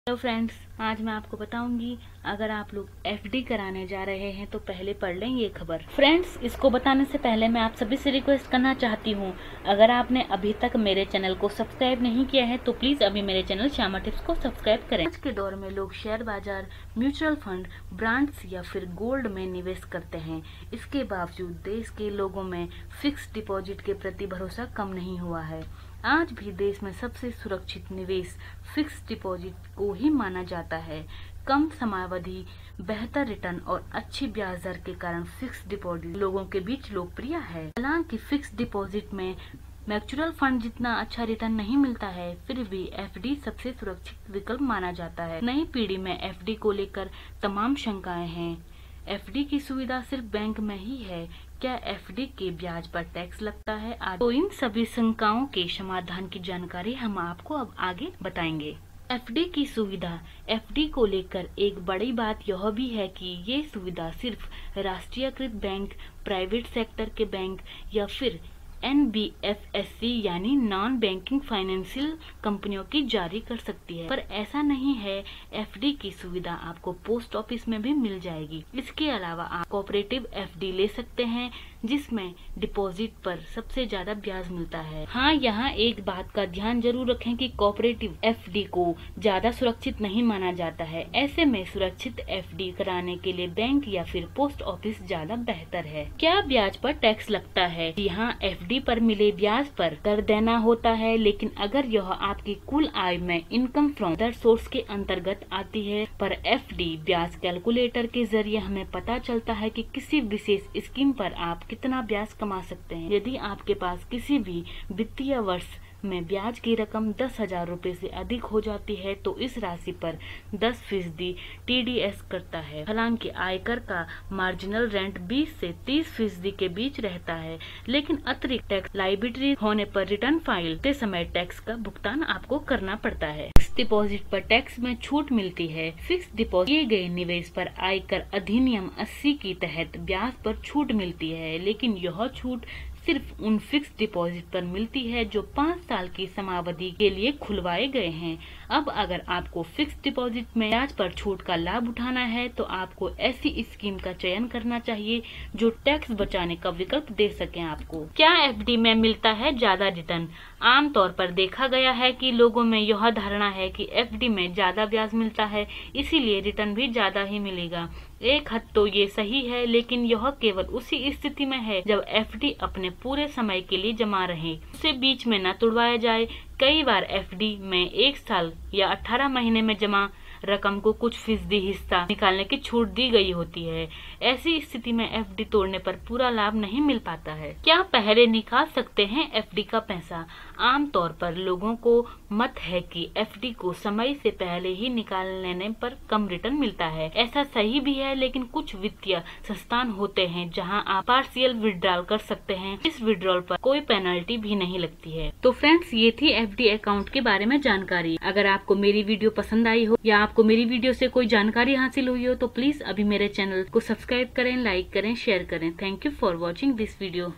Hello friends, आज मैं आपको बताऊंगी अगर आप लोग एफडी कराने जा रहे हैं तो पहले पढ़ लें ये खबर। फ्रेंड्स, इसको बताने से पहले मैं आप सभी से रिक्वेस्ट करना चाहती हूँ, अगर आपने अभी तक मेरे चैनल को सब्सक्राइब नहीं किया है तो प्लीज अभी मेरे चैनल श्यामा टिप्स को सब्सक्राइब करें। आज के दौर में लोग शेयर बाजार, म्यूचुअल फंड, ब्रांड्स या फिर गोल्ड में निवेश करते हैं। इसके बावजूद देश के लोगों में फिक्स डिपॉजिट के प्रति भरोसा कम नहीं हुआ है। आज भी देश में सबसे सुरक्षित निवेश फिक्स डिपॉजिट को ही माना जाता है। कम समयावधि, बेहतर रिटर्न और अच्छी ब्याज दर के कारण फिक्स डिपॉजिट लोगों के बीच लोकप्रिय है। हालांकि फिक्स डिपॉजिट में म्यूचुअल फंड जितना अच्छा रिटर्न नहीं मिलता है, फिर भी एफडी सबसे सुरक्षित विकल्प माना जाता है। नई पीढ़ी में एफडी को लेकर तमाम शंकाएं हैं। एफडी की सुविधा सिर्फ बैंक में ही है? क्या एफडी के ब्याज पर टैक्स लगता है? तो इन सभी शंकाओं के समाधान की जानकारी हम आपको अब आगे बताएंगे। एफडी की सुविधा। एफडी को लेकर एक बड़ी बात यह भी है कि ये सुविधा सिर्फ राष्ट्रीयकृत बैंक, प्राइवेट सेक्टर के बैंक या फिर NBFC यानी नॉन बैंकिंग फाइनेंशियल कंपनियों की जारी कर सकती है। पर ऐसा नहीं है। एफडी की सुविधा आपको पोस्ट ऑफिस में भी मिल जाएगी। इसके अलावा आप कोऑपरेटिव एफडी ले सकते हैं, जिसमें डिपॉजिट पर सबसे ज्यादा ब्याज मिलता है। हाँ, यहाँ एक बात का ध्यान जरूर रखें कि कोऑपरेटिव एफडी को ज्यादा सुरक्षित नहीं माना जाता है। ऐसे में सुरक्षित एफडी कराने के लिए बैंक या फिर पोस्ट ऑफिस ज्यादा बेहतर है। क्या ब्याज पर टैक्स लगता है? यहाँ एफडी पर मिले ब्याज पर कर देना होता है, लेकिन अगर यह आपकी कुल आय में इनकम फ्रॉम अदर सोर्स के अंतर्गत आती है। पर एफडी ब्याज कैलकुलेटर के जरिए हमें पता चलता है कि किसी विशेष स्कीम पर आप कितना ब्याज कमा सकते हैं। यदि आपके पास किसी भी वित्तीय वर्ष में ब्याज की रकम 10,000 रूपए से अधिक हो जाती है तो इस राशि पर 10% TDS करता है। हालांकि आयकर का मार्जिनल रेंट 20 से 30% के बीच रहता है, लेकिन अतिरिक्त टैक्स लायबिलिटी होने पर रिटर्न फाइल करते समय टैक्स का भुगतान आपको करना पड़ता है। फिक्स डिपॉजिट पर टैक्स में छूट मिलती है। फिक्स डिपॉजिट किए गए निवेश पर आयकर अधिनियम 80 के तहत ब्याज पर छूट मिलती है, लेकिन यह छूट सिर्फ उन फिक्स डिपॉजिट पर मिलती है जो 5 साल की समयावधि के लिए खुलवाए गए हैं। अब अगर आपको फिक्स डिपॉजिट में ब्याज पर छूट का लाभ उठाना है तो आपको ऐसी स्कीम का चयन करना चाहिए जो टैक्स बचाने का विकल्प दे सके आपको। क्या एफडी में मिलता है ज्यादा रिटर्न? आमतौर पर देखा गया है कि लोगों में यह धारणा है कि एफडी में ज्यादा ब्याज मिलता है, इसीलिए रिटर्न भी ज्यादा ही मिलेगा। एक हद तो ये सही है, लेकिन यह केवल उसी स्थिति में है जब एफडी अपने पूरे समय के लिए जमा रहे, उसे बीच में न तुड़वाया जाए। कई बार एफडी में 1 साल या 18 महीने में जमा रकम को कुछ फीसदी हिस्सा निकालने की छूट दी गई होती है। ऐसी स्थिति में एफडी तोड़ने पर पूरा लाभ नहीं मिल पाता है। क्या पहले निकाल सकते हैं एफडी का पैसा? आमतौर पर लोगों को मत है कि एफडी को समय से पहले ही निकाल लेने पर कम रिटर्न मिलता है। ऐसा सही भी है, लेकिन कुछ वित्तीय संस्थान होते हैं जहां आप पार्शियल विड्रॉल कर सकते हैं। इस विड्रॉल पर कोई पेनल्टी भी नहीं लगती है। तो फ्रेंड्स, ये थी एफडी अकाउंट के बारे में जानकारी। अगर आपको मेरी वीडियो पसंद आई हो या आपको मेरी वीडियो से कोई जानकारी हासिल हुई हो तो प्लीज अभी मेरे चैनल को सब्सक्राइब करें, लाइक करें, शेयर करें। Thank you for watching this video.